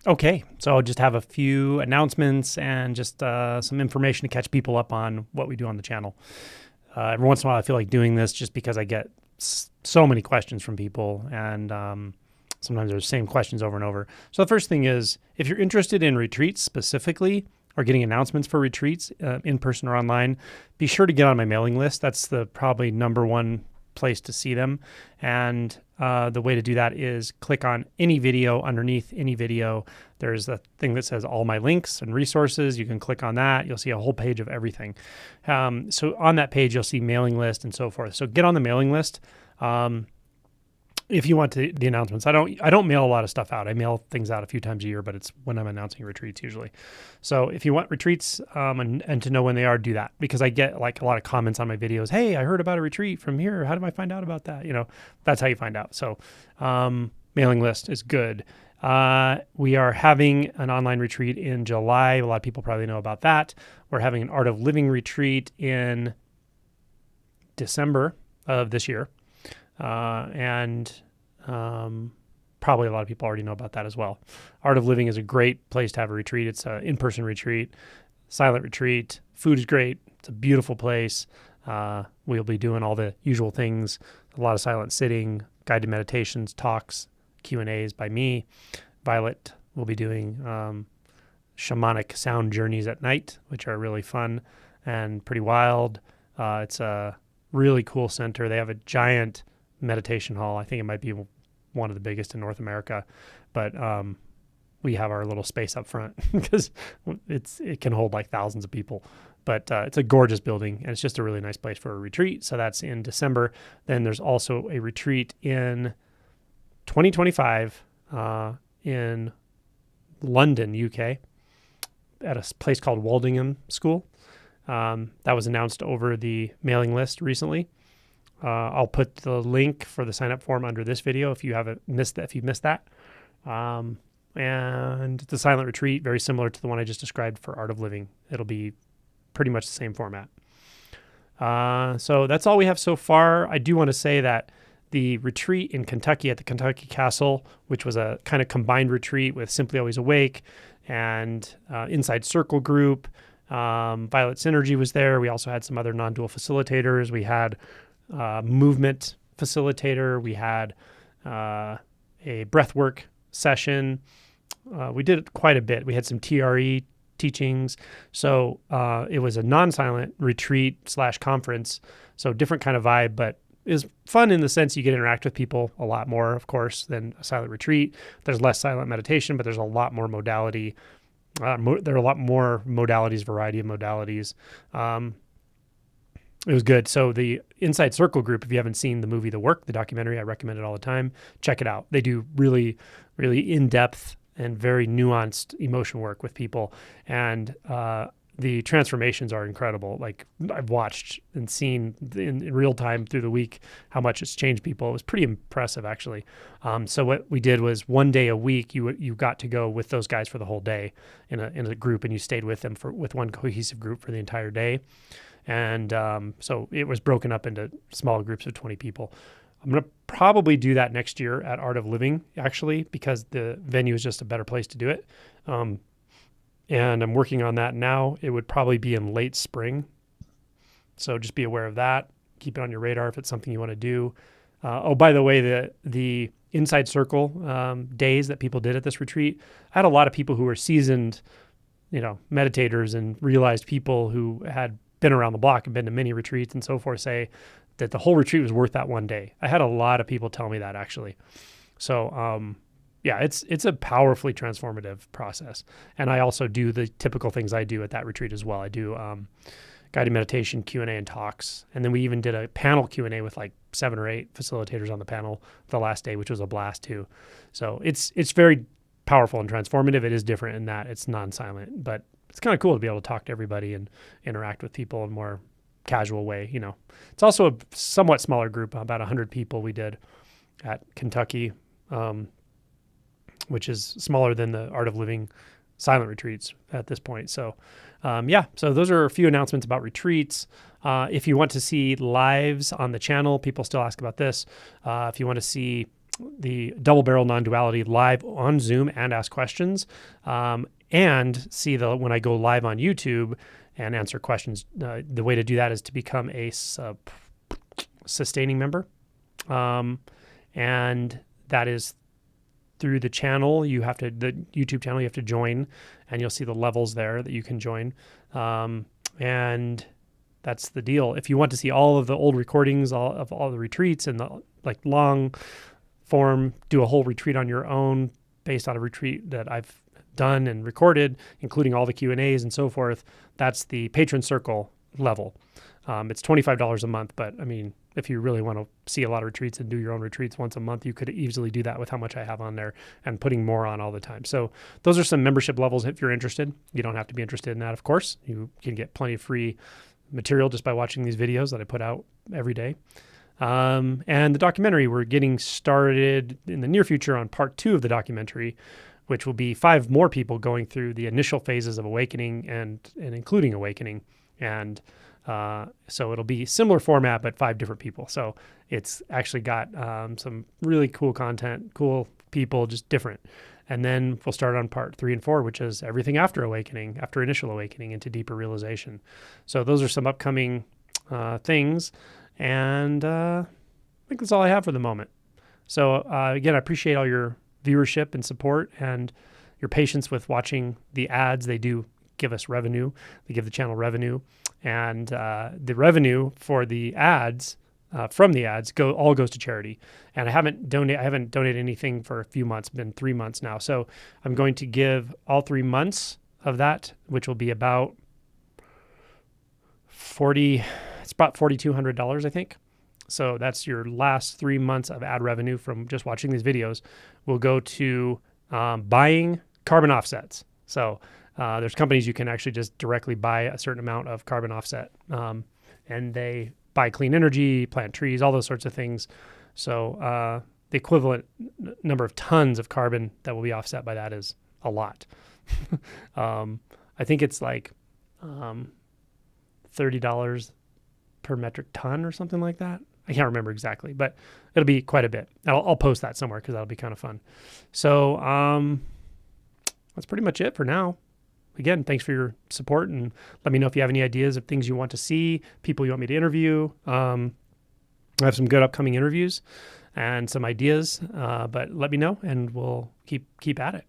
Okay, so I'll just have a few announcements and just some information to catch people up on what we do on the channel. Every once in a while, I feel like doing this just because I get so many questions from people, and sometimes there's the same questions over and over. So the first thing is, if you're interested in retreats specifically or getting announcements for retreats in person or online, be sure to get on my mailing list. That's the probably number one place to see them. And the way to do that is click on any video. Underneath any video, there's a thing that says all my links and resources. You can click on that. You'll see a whole page of everything. So on that page, you'll see mailing list and so forth. So get on the mailing list. If you want the announcements. I don't mail a lot of stuff out. I mail things out a few times a year, but it's when I'm announcing retreats usually. So if you want retreats and to know when they are, do that, because I get like a lot of comments on my videos. Hey, I heard about a retreat from here. How do I find out about that? That's how you find out. So mailing list is good. We are having an online retreat in July. A lot of people probably know about that. We're having an Art of Living retreat in December of this year. Probably a lot of people already know about that as well. Art of Living is a great place to have a retreat. It's an in-person retreat, silent retreat. Food is great. It's a beautiful place. We'll be doing all the usual things, a lot of silent sitting, guided meditations, talks, Q&As by me. Violet will be doing shamanic sound journeys at night, which are really fun and pretty wild. It's a really cool center. They have a giant meditation hall. I think it might be one of the biggest in North America, but we have our little space up front because it can hold like thousands of people. But it's a gorgeous building, and it's just a really nice place for a retreat. So that's in December. Then there's also a retreat in 2025 in London, UK, at a place called Waldingham School. That was announced over the mailing list recently. I'll put the link for the sign-up form under this video if you haven't missed that. If you missed that, and the silent retreat, very similar to the one I just described for Art of Living. It'll be pretty much the same format. So that's all we have so far. I do want to say that the retreat in Kentucky at the Kentucky Castle, which was a kind of combined retreat with Simply Always Awake and Inside Circle Group. Violet Synergy was there. We also had some other non-dual facilitators. We had movement facilitator. We had a breathwork session. We did quite a bit. We had some TRE teachings. So it was a non-silent retreat / conference. So different kind of vibe, but is fun in the sense you get to interact with people a lot more, of course, than a silent retreat. There's less silent meditation, but there's a lot more modality. There are a lot more modalities, variety of modalities. It was good. So the Inside Circle Group, if you haven't seen the movie The Work, the documentary, I recommend it all the time. Check it out. They do really, really in-depth and very nuanced emotion work with people. And the transformations are incredible. Like, I've watched and seen in real time through the week how much it's changed people. It was pretty impressive, actually. So what we did was one day a week, you got to go with those guys for the whole day in a group, and you stayed with them with one cohesive group for the entire day. And so it was broken up into small groups of 20 people. I'm going to probably do that next year at Art of Living, actually, because the venue is just a better place to do it. And I'm working on that now. It would probably be in late spring. So just be aware of that. Keep it on your radar if it's something you want to do. Oh, by the way, the Inside Circle days that people did at this retreat, I had a lot of people who were seasoned, meditators and realized people who had been around the block and been to many retreats and so forth say that the whole retreat was worth that one day. I had a lot of people tell me that, actually. So, yeah, it's a powerfully transformative process. And I also do the typical things I do at that retreat as well. I do guided meditation, Q&A, and talks. And then we even did a panel Q&A with like 7 or 8 facilitators on the panel the last day, which was a blast too. So it's very powerful and transformative. It is different in that it's non-silent, but it's kind of cool to be able to talk to everybody and interact with people in a more casual way. It's also a somewhat smaller group, about 100 people we did at Kentucky, which is smaller than the Art of Living silent retreats at this point. So so those are a few announcements about retreats. If you want to see lives on the channel, people still ask about this. If you want to see double barrel non-duality live on Zoom and ask questions, and see when I go live on YouTube and answer questions. The way to do that is to become a sustaining member, and that is through the channel. The YouTube channel you have to join, and you'll see the levels there that you can join, and that's the deal. If you want to see all of the old recordings of all the retreats and the long form, do a whole retreat on your own based on a retreat that I've done and recorded, including all the Q&As and so forth, that's the Patron Circle level. It's $25 a month, but I mean, if you really want to see a lot of retreats and do your own retreats once a month, you could easily do that with how much I have on there and putting more on all the time. So those are some membership levels if you're interested. You don't have to be interested in that, of course. You can get plenty of free material just by watching these videos that I put out every day. And the documentary, we're getting started in the near future on part 2 of the documentary, which will be 5 more people going through the initial phases of awakening and including awakening. And so it'll be similar format, but 5 different people. So it's actually got some really cool content, cool people, just different. And then we'll start on part 3 and 4, which is everything after awakening, after initial awakening into deeper realization. So those are some upcoming things. And I think that's all I have for the moment. So again, I appreciate all your viewership and support and your patience with watching the ads. They do give us revenue. They give the channel revenue. And the revenue for the ads, from the ads, all goes to charity. And I haven't donated anything for a few months, been 3 months now. So I'm going to give all 3 months of that, which will be about $4,200, I think. So that's your last 3 months of ad revenue from just watching these videos will go to buying carbon offsets. So there's companies you can actually just directly buy a certain amount of carbon offset, and they buy clean energy, plant trees, all those sorts of things. So the equivalent number of tons of carbon that will be offset by that is a lot. I think it's like $30 per metric ton or something like that. I can't remember exactly, but it'll be quite a bit. I'll post that somewhere because that'll be kind of fun. So that's pretty much it for now. Again, thanks for your support, and let me know if you have any ideas of things you want to see, people you want me to interview. I have some good upcoming interviews and some ideas, but let me know and we'll keep at it.